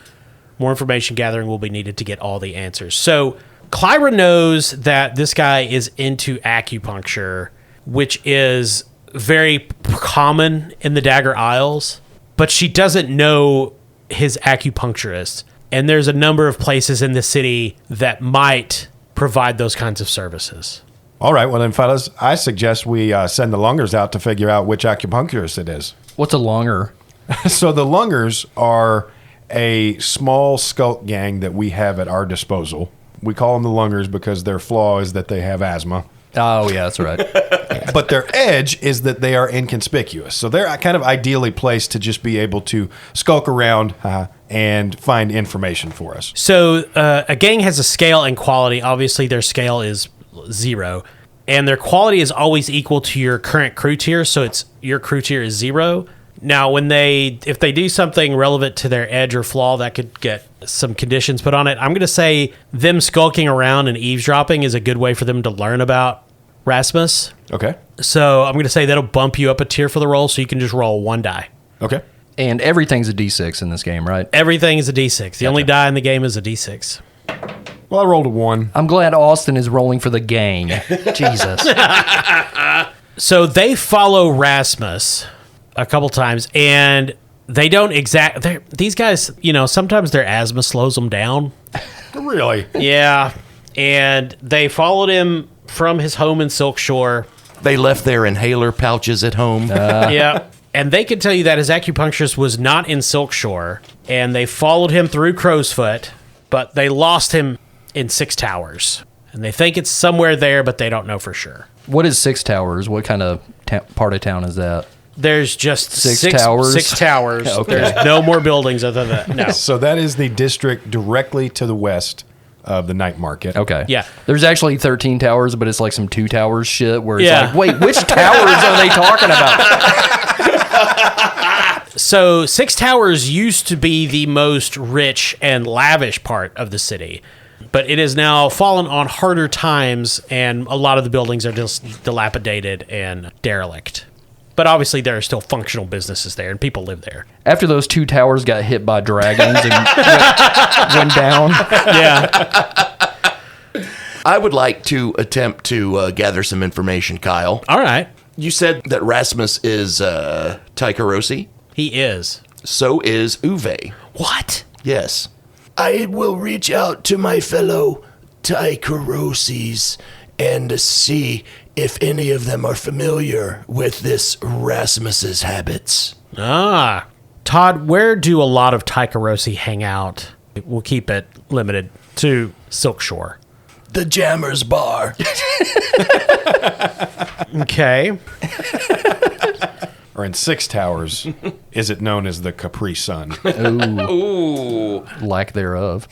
More information gathering will be needed to get all the answers. So Clyra knows that this guy is into acupuncture, which is very common in the Dagger Isles, but she doesn't know his acupuncturist. And there's a number of places in the city that might provide those kinds of services. All right. Well, then, fellas, I suggest we send the Lungers out to figure out which acupuncturist it is. What's a longer? So the Lungers are a small skulk gang that we have at our disposal. We call them the Lungers because their flaw is that they have asthma. Oh, yeah, that's right. But their edge is that they are inconspicuous. So they're kind of ideally placed to just be able to skulk around and find information for us. So a gang has a scale and quality. Obviously, their scale is 0. And their quality is always equal to your current crew tier. So it's your crew tier is 0. Now, if they do something relevant to their edge or flaw, that could get some conditions put on it. I'm going to say them skulking around and eavesdropping is a good way for them to learn about Rasmus. Okay. So I'm going to say that'll bump you up a tier for the roll, so you can just roll 1 die. Okay. And everything's a D6 in this game, right? Everything is a D6. The only die in the game is a D6. Well, I rolled a 1. I'm glad Austin is rolling for the gang. Jesus. So they follow Rasmus a couple times, and they don't these guys, sometimes their asthma slows them down. Really? Yeah. And they followed him from his home in Silk Shore. They left their inhaler pouches at home. Yeah. And they can tell you that his acupuncturist was not in Silk Shore, and they followed him through Crowsfoot, but they lost him in Six Towers. And they think it's somewhere there, but they don't know for sure. What is Six Towers? What kind of part of town is that? There's just Six towers? 6 towers. Okay. There's no more buildings other than that. No. So that is the district directly to the west of the night market. Okay. Yeah. There's actually 13 towers, but it's like some 2 towers shit where it's Yeah. like, wait, which towers are they talking about? So Six Towers used to be the most rich and lavish part of the city, but it has now fallen on harder times, and a lot of the buildings are just dilapidated and derelict. But obviously there are still functional businesses there, and people live there. After those 2 towers got hit by dragons and went down. Yeah. I would like to attempt to gather some information, Kyle. All right. You said that Rasmus is Tycherosi. He is. So is Uwe. What? Yes. I will reach out to my fellow Tycherosis and see if any of them are familiar with this Rasmus's habits. Ah. Todd, where do a lot of Tycherosi hang out? We'll keep it limited to Silk Shore. The Jammers Bar. Okay. Or in Six Towers, is it known as the Capri Sun? Ooh. Lack thereof.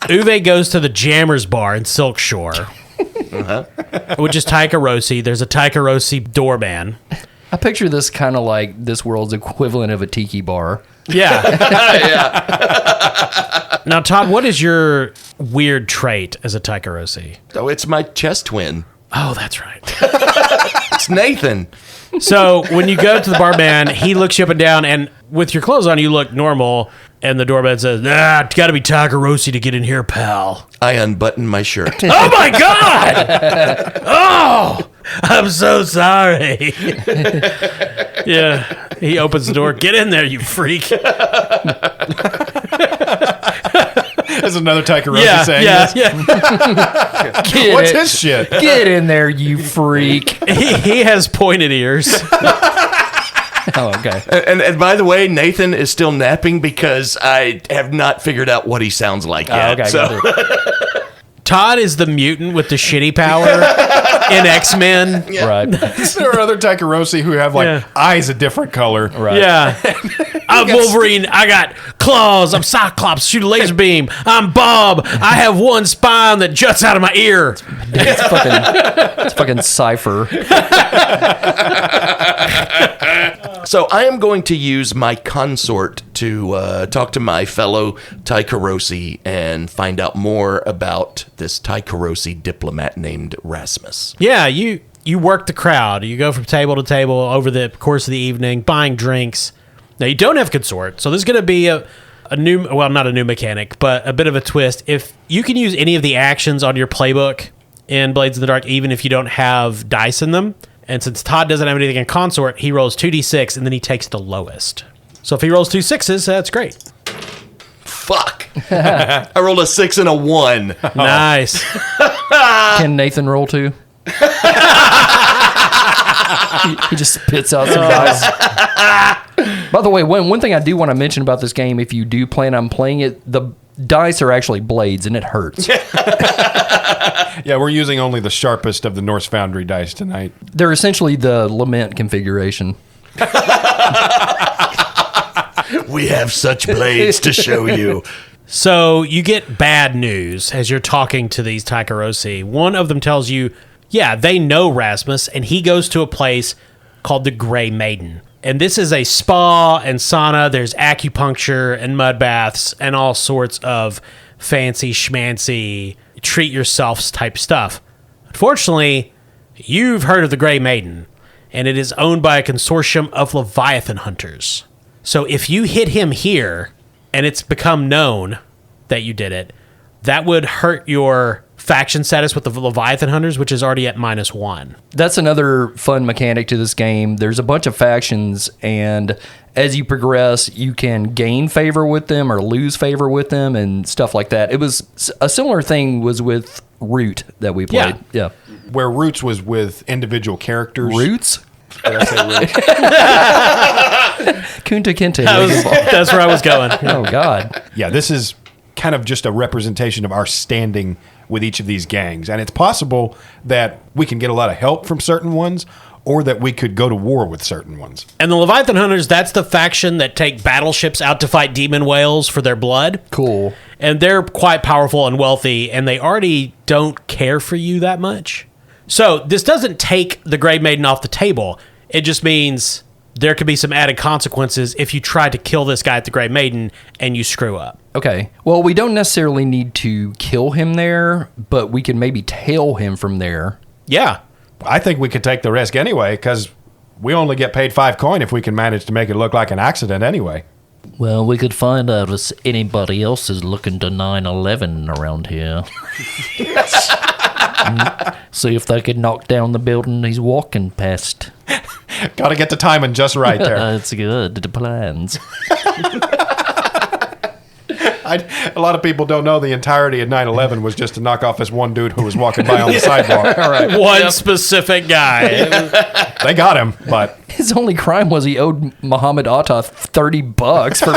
Uwe goes to the Jammers Bar in Silk Shore, which is Tycherosi. There's a Tycherosi doorman. I picture this kind of like this world's equivalent of a tiki bar. Yeah. Now, Todd, what is your weird trait as a Tycherosi? Oh, it's my chest twin. Oh, that's right. It's Nathan. So when you go to the barman, he looks you up and down, and with your clothes on, you look normal. And the doorman says, it's got to be Tycherosi to get in here, pal. I unbutton my shirt. Oh, my God! Oh, I'm so sorry. Yeah. He opens the door. Get in there, you freak. That's another Tycherosi Yeah, saying yeah, this. yeah. What's his shit? Get in there, you freak. He has pointed ears. Oh, okay. And by the way, Nathan is still napping because I have not figured out what he sounds like yet. Okay, so. got it. Todd is the mutant with the shitty power in X-Men. Right. There are other Tycherosi who have eyes a different color. Right. Yeah. I'm Wolverine. I got claws. I'm Cyclops. Shoot a laser beam. I'm Bob. I have one spine that juts out of my ear. It's fucking Cypher. So I am going to use my consort to talk to my fellow Tycherosi and find out more about this Tycherosi diplomat named Rasmus. Yeah, you work the crowd. You go from table to table over the course of the evening, buying drinks. Now, you don't have consort, so there's going to be a new, well, not a new mechanic, but a bit of a twist. If you can use any of the actions on your playbook in Blades in the Dark, even if you don't have dice in them. And since Todd doesn't have anything in consort, he rolls 2d6 and then he takes the lowest. So if he rolls 2 6s, that's great. Fuck. I rolled a 6 and a 1. Nice. Can Nathan roll too? He just spits out some dice. By the way, one thing I do want to mention about this game, if you do plan on playing it, the dice are actually blades and it hurts. Yeah, we're using only the sharpest of the Norse Foundry dice tonight. They're essentially the Lament configuration. We have such blades to show you. So you get bad news as you're talking to these Taikarosi. One of them tells you, yeah, they know Rasmus, and he goes to a place called the Grey Maiden. And this is a spa and sauna. There's acupuncture and mud baths and all sorts of fancy schmancy, treat yourselves type stuff. Unfortunately, you've heard of the Grey Maiden, and it is owned by a consortium of Leviathan hunters. So if you hit him here, and it's become known that you did it, that would hurt your faction status with the Leviathan hunters, which is already at -1. That's another fun mechanic to this game. There's a bunch of factions, and as you progress, you can gain favor with them or lose favor with them and stuff like that. It was a similar thing was with Root that we played. Yeah. Where Roots was with individual characters. Roots? Did I say Roots? Kunta Kinte. That's where I was going. Oh, God. Yeah, this is kind of just a representation of our standing with each of these gangs. And it's possible that we can get a lot of help from certain ones, or that we could go to war with certain ones. And the Leviathan hunters, that's the faction that take battleships out to fight demon whales for their blood. Cool. And they're quite powerful and wealthy, and they already don't care for you that much. So this doesn't take the Grey Maiden off the table. It just means there could be some added consequences if you try to kill this guy at the Grey Maiden and you screw up. Okay. Well, we don't necessarily need to kill him there, but we can maybe tail him from there. Yeah. I think we could take the risk anyway, because we only get paid 5 coin if we can manage to make it look like an accident anyway. Well, we could find out if anybody else is looking to 9/11 around here. See if they could knock down the building he's walking past. Got to get the timing just right there. That's good. The plans. A lot of people don't know the entirety of 9/11 was just to knock off this one dude who was walking by on the sidewalk. One specific guy. They got him, but His only crime was he owed Muhammad Atta $30 for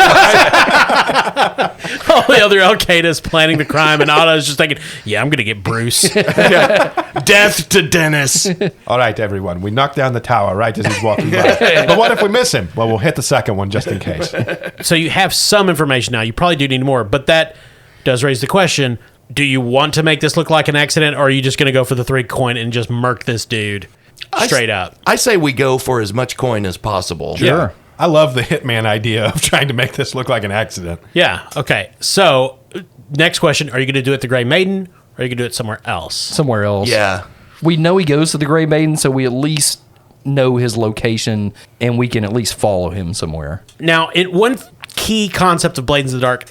All the other Al Qaeda's planning the crime, and Otto's just thinking, yeah, I'm going to get Bruce. Death to Dennis. all right, everyone. We knocked down the tower right as he's walking by. But what if we miss him? Well, we'll hit the second one just in case. So you have some information now. You probably do need more, but that does raise the question, do you want to make this look like an accident, or are you just going to go for the 3 coin and just murk this dude straight up? I say we go for as much coin as possible. Sure. I love the Hitman idea of trying to make this look like an accident. Yeah, okay. So, next question, are you going to do it the Grey Maiden, or are you going to do it somewhere else? somewhere else. Yeah. We know he goes to the Grey Maiden, so we at least know his location, and we can at least follow him somewhere. Now, one key concept of Blades in the Dark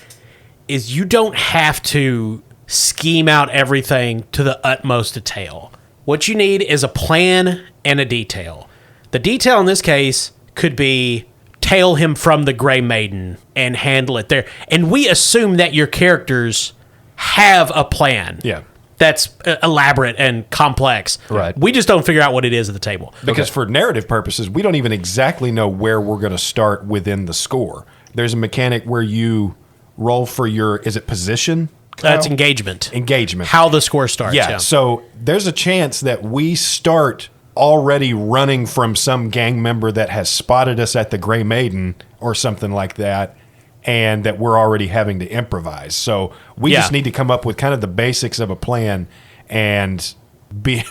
is you don't have to scheme out everything to the utmost detail. What you need is a plan and a detail. The detail in this case could be tail him from the Grey Maiden and handle it there. And we assume that your characters have a plan. Yeah. That's elaborate and complex. Right. We just don't figure out what it is at the table. Because for narrative purposes, we don't even exactly know where we're going to start within the score. There's a mechanic where you roll for your, is it position? That's Kyle? engagement. Engagement. How the score starts. Yeah, so there's a chance that we start already running from some gang member that has spotted us at the Grey Maiden or something like that, and that we're already having to improvise. So we just need to come up with kind of the basics of a plan and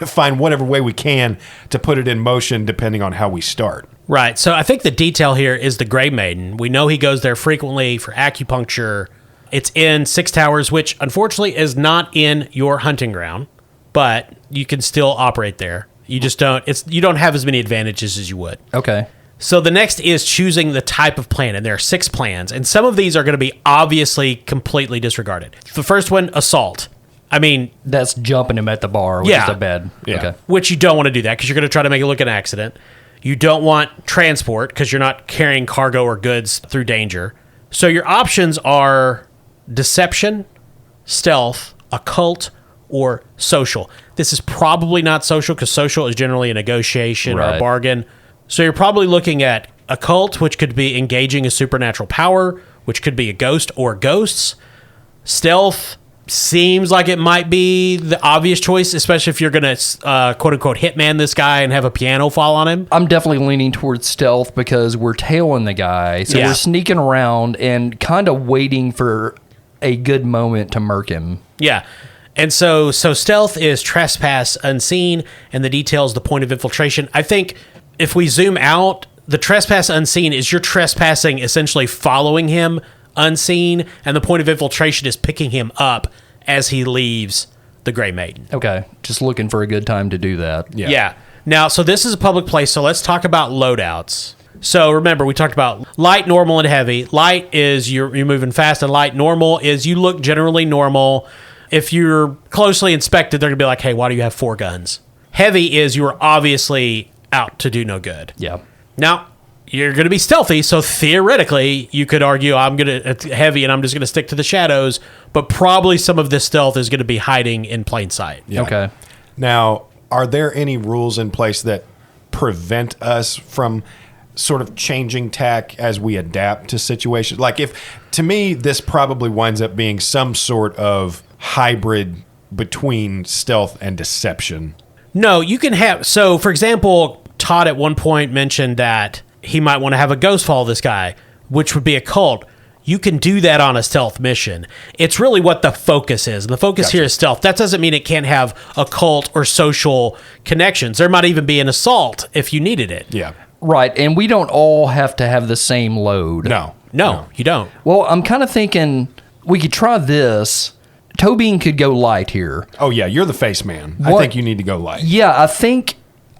find whatever way we can to put it in motion depending on how we start. Right. So I think the detail here is the Grey Maiden. We know he goes there frequently for acupuncture. It's in Six Towers, which unfortunately is not in your hunting ground, but you can still operate there. You just don't. You don't have as many advantages as you would. Okay. So the next is choosing the type of plan, and there are 6 plans, and some of these are going to be obviously completely disregarded. The first one, assault. I mean, That's jumping him at the bar, which is a bad. Yeah. Okay. which you don't want to do that because you're going to try to make it look an accident. You don't want transport because you're not carrying cargo or goods through danger. So your options are deception, stealth, occult, or social. This is probably not social because social is generally a negotiation or a Right. bargain. So you're probably looking at occult, which could be engaging a supernatural power, which could be a ghost or ghosts. Stealth, seems like it might be the obvious choice, especially if you're going to quote unquote hitman this guy and have a piano fall on him. I'm definitely leaning towards stealth because we're tailing the guy. So Yeah. we're sneaking around and kind of waiting for a good moment to murk him. Yeah. And so stealth is trespass unseen, and the details the point of infiltration. I think if we zoom out, the trespass unseen is you're trespassing, essentially following him unseen, and the point of infiltration is picking him up as he leaves the Grey Maiden. Okay. Just looking for a good time to do that. Yeah. Now, so this is a public place, so let's talk about loadouts. So remember, we talked about light, normal, and heavy. Light is you're moving fast, and light. Normal is you look generally normal. If you're closely inspected, they're going to be like, hey, why do you have 4 guns? Heavy is you're obviously out to do no good. Yeah. Now, you're going to be stealthy, so theoretically, you could argue it's heavy and I'm just going to stick to the shadows, but probably some of this stealth is going to be hiding in plain sight. Yeah. Okay. Now, are there any rules in place that prevent us from sort of changing tack as we adapt to situations? Like, to me, this probably winds up being some sort of hybrid between stealth and deception. No, you can have. So, for example, Todd at one point mentioned that he might want to have a ghost follow this guy, which would be a cult. You can do that on a stealth mission. It's really what the focus is. And the focus here is stealth. That doesn't mean it can't have occult or social connections. There might even be an assault if you needed it. Yeah. Right. And we don't all have to have the same load. No, you don't. Well, I'm kind of thinking we could try this. Tobin could go light here. Oh, yeah, you're the face man. I What- think you need to go light. Yeah, I think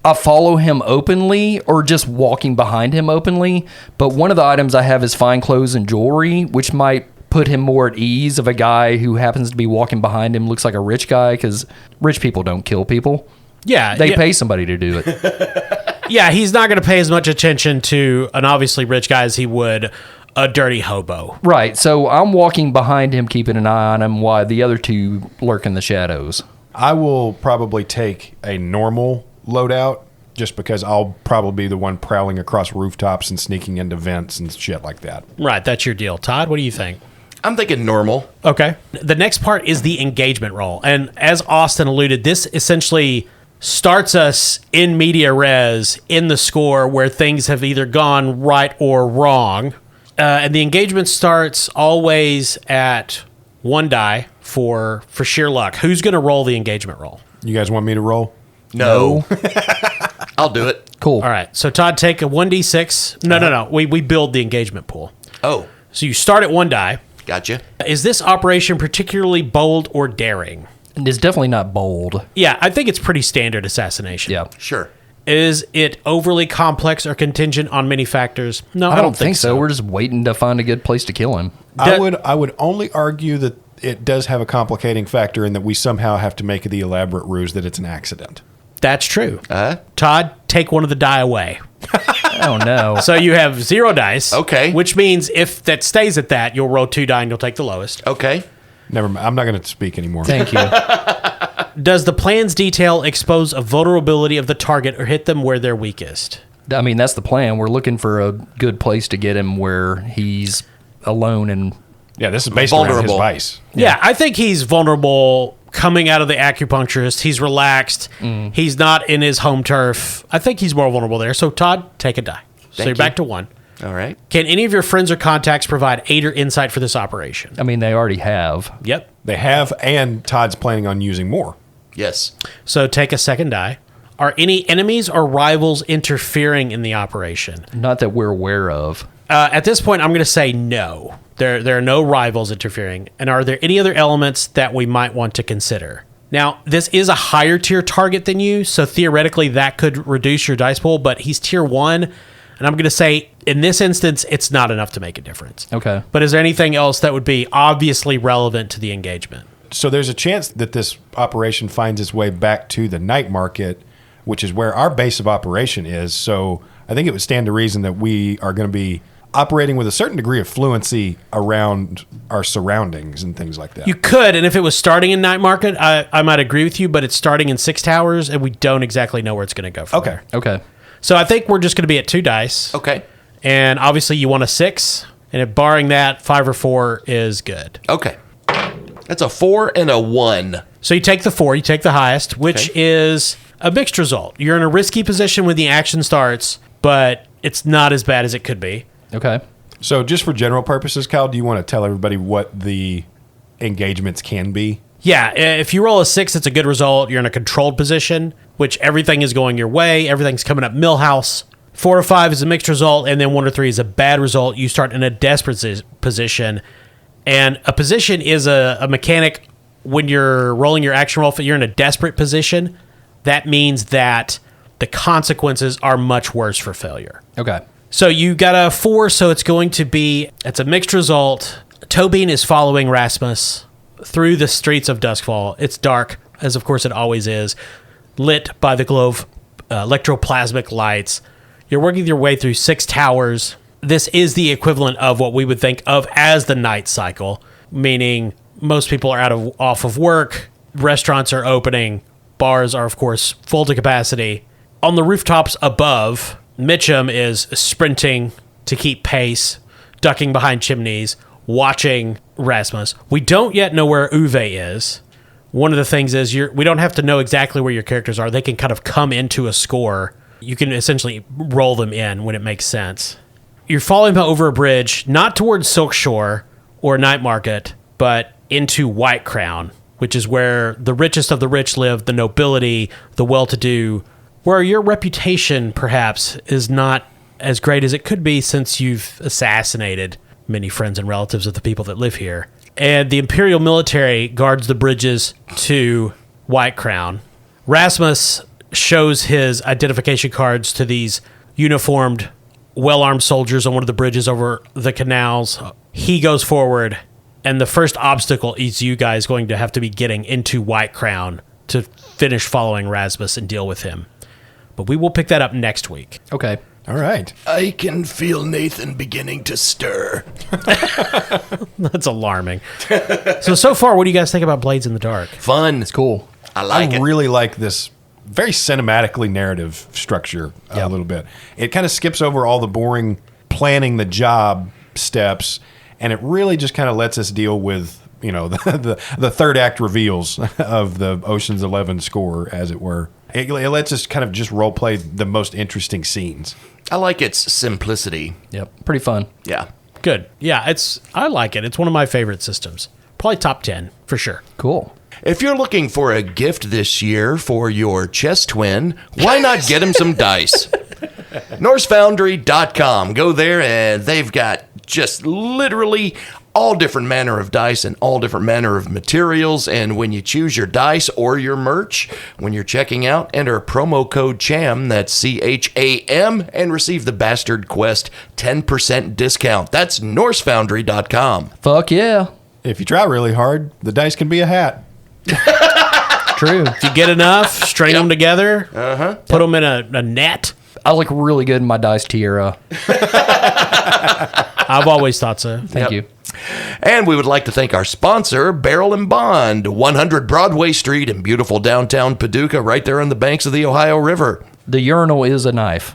I follow him openly or just walking behind him openly. But one of the items I have is fine clothes and jewelry, which might put him more at ease of a guy who happens to be walking behind him, looks like a rich guy, because rich people don't kill people. Yeah. They yeah, pay somebody to do it. Yeah, he's not going to pay as much attention to an obviously rich guy as he would a dirty hobo. Right. So I'm walking behind him, keeping an eye on him while the other two lurk in the shadows. I will probably take a normal loadout just because I'll probably be the one prowling across rooftops and sneaking into vents and shit like that. Right, that's your deal. Todd, what do you think? I'm thinking normal. Okay. The next part is the engagement roll. And as Austin alluded, this essentially starts us in media res in the score where things have either gone right or wrong. And the engagement starts always at 1 die for sheer luck. Who's going to roll the engagement roll? You guys want me to roll? No. I'll do it. Cool. All right. So Todd, take a 1d6. No. We build the engagement pool. Oh, So you start at 1 die. gotcha. Is this operation particularly bold or daring? It's definitely not bold. Yeah, I think it's pretty standard assassination. Yeah. Sure. Is it overly complex or contingent on many factors? No, I don't think so. We're just waiting to find a good place to kill him. I would only argue that it does have a complicating factor in that we somehow have to make the elaborate ruse that it's an accident. That's true. Uh-huh. Todd, take one of the die away. Oh, no. So you have 0 dice. Okay. Which means if that stays at that, you'll roll 2 die and you'll take the lowest. Okay. Never mind. I'm not going to speak anymore. Thank you. Does the plan's detail expose a vulnerability of the target or hit them where they're weakest? I mean, that's the plan. We're looking for a good place to get him where he's alone and Yeah, this is based around his Vulnerable. vice. Yeah, I think he's vulnerable coming out of the acupuncturist. He's relaxed. He's not in his home turf. I think he's more vulnerable there. So, Todd, take a die. So Thank you're you. back to 1. All right. Can any of your friends or contacts provide aid or insight for this operation? I mean, they already have. Yep. They have, and Todd's planning on using more. Yes. So take a second die. Are any enemies or rivals interfering in the operation? Not that we're aware of. At this point, I'm going to say no. There are no rivals interfering. And are there any other elements that we might want to consider? Now, this is a higher tier target than you, so theoretically that could reduce your dice pool, but he's tier 1, and I'm going to say in this instance, it's not enough to make a difference. Okay. But is there anything else that would be obviously relevant to the engagement? So there's a chance that this operation finds its way back to the night market, which is where our base of operation is. So I think it would stand to reason that we are going to be operating with a certain degree of fluency around our surroundings and things like that. You could, and if it was starting in Night Market, I might agree with you, but it's starting in 6 towers, and we don't exactly know where it's going to go from Okay. there. Okay. So I think we're just going to be at 2 dice. Okay. And obviously you want a 6, and if barring that, 5 or 4 is good. Okay. That's a 4 and a 1. So you take the 4, you take the highest, which is a mixed result. You're in a risky position when the action starts, but it's not as bad as it could be. Okay. So just for general purposes, Kyle, do you want to tell everybody what the engagements can be? Yeah, if you roll a 6, it's a good result. You're in a controlled position, which everything is going your way. Everything's coming up Millhouse. 4 or 5 is a mixed result, and then 1 or 3 is a bad result. You start in a desperate position. And a position is a mechanic when you're rolling your action roll. If you're in a desperate position, that means that the consequences are much worse for failure. Okay. So you got a 4, so it's a mixed result. Tobin is following Rasmus through the streets of Duskfall. It's dark, as of course it always is, lit by the glow of electroplasmic lights. You're working your way through 6 towers. This is the equivalent of what we would think of as the night cycle, meaning most people are off of work, restaurants are opening, bars are, of course, full to capacity. On the rooftops above, Mitchum is sprinting to keep pace, ducking behind chimneys, watching Rasmus. We don't yet know where Uwe is. One of the things is we don't have to know exactly where your characters are. They can kind of come into a score. You can essentially roll them in when it makes sense. You're following over a bridge, not towards Silkshore or Night Market, but into White Crown, which is where the richest of the rich live, the nobility, the well-to-do, where your reputation, perhaps, is not as great as it could be since you've assassinated many friends and relatives of the people that live here. And the Imperial military guards the bridges to White Crown. Rasmus shows his identification cards to these uniformed, well-armed soldiers on one of the bridges over the canals. He goes forward, and the first obstacle is you guys going to have to be getting into White Crown to finish following Rasmus and deal with him. But we will pick that up next week. Okay. All right. I can feel Nathan beginning to stir. That's alarming. So far, what do you guys think about Blades in the Dark? Fun. It's cool. I like I it. really like this very cinematically narrative structure a little bit. It kind of skips over all the boring planning the job steps, and it really just kind of lets us deal with, the third act reveals of the Ocean's 11 score, as it were. It lets us kind of just role play the most interesting scenes. I like its simplicity. Yep. Pretty fun. Yeah. Good. Yeah, I like it. It's one of my favorite systems. Probably top 10, for sure. Cool. If you're looking for a gift this year for your chess twin, why not get him some dice? NorseFoundry.com. Go there, and they've got just literally all different manner of dice and all different manner of materials. And when you choose your dice or your merch, when you're checking out, enter promo code CHAM, that's CHAM, and receive the Bastard Quest 10% discount. That's NorseFoundry.com. Fuck yeah. If you try really hard, the dice can be a hat. True. If you get enough, string them together, put them in a net. I look really good in my dice tiara. I've always thought so. Thank you. And we would like to thank our sponsor, Barrel and Bond, 100 Broadway Street in beautiful downtown Paducah, right there on the banks of the Ohio River. The urinal is a knife.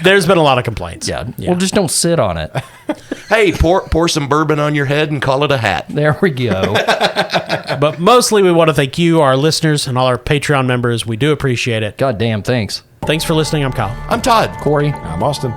There's been a lot of complaints. Yeah. Well, just don't sit on it. Hey, pour some bourbon on your head and call it a hat. There we go. But mostly we want to thank you, our listeners, and all our Patreon members. We do appreciate it. God damn, thanks. Thanks for listening. I'm Kyle. I'm Todd. Corey. I'm Austin.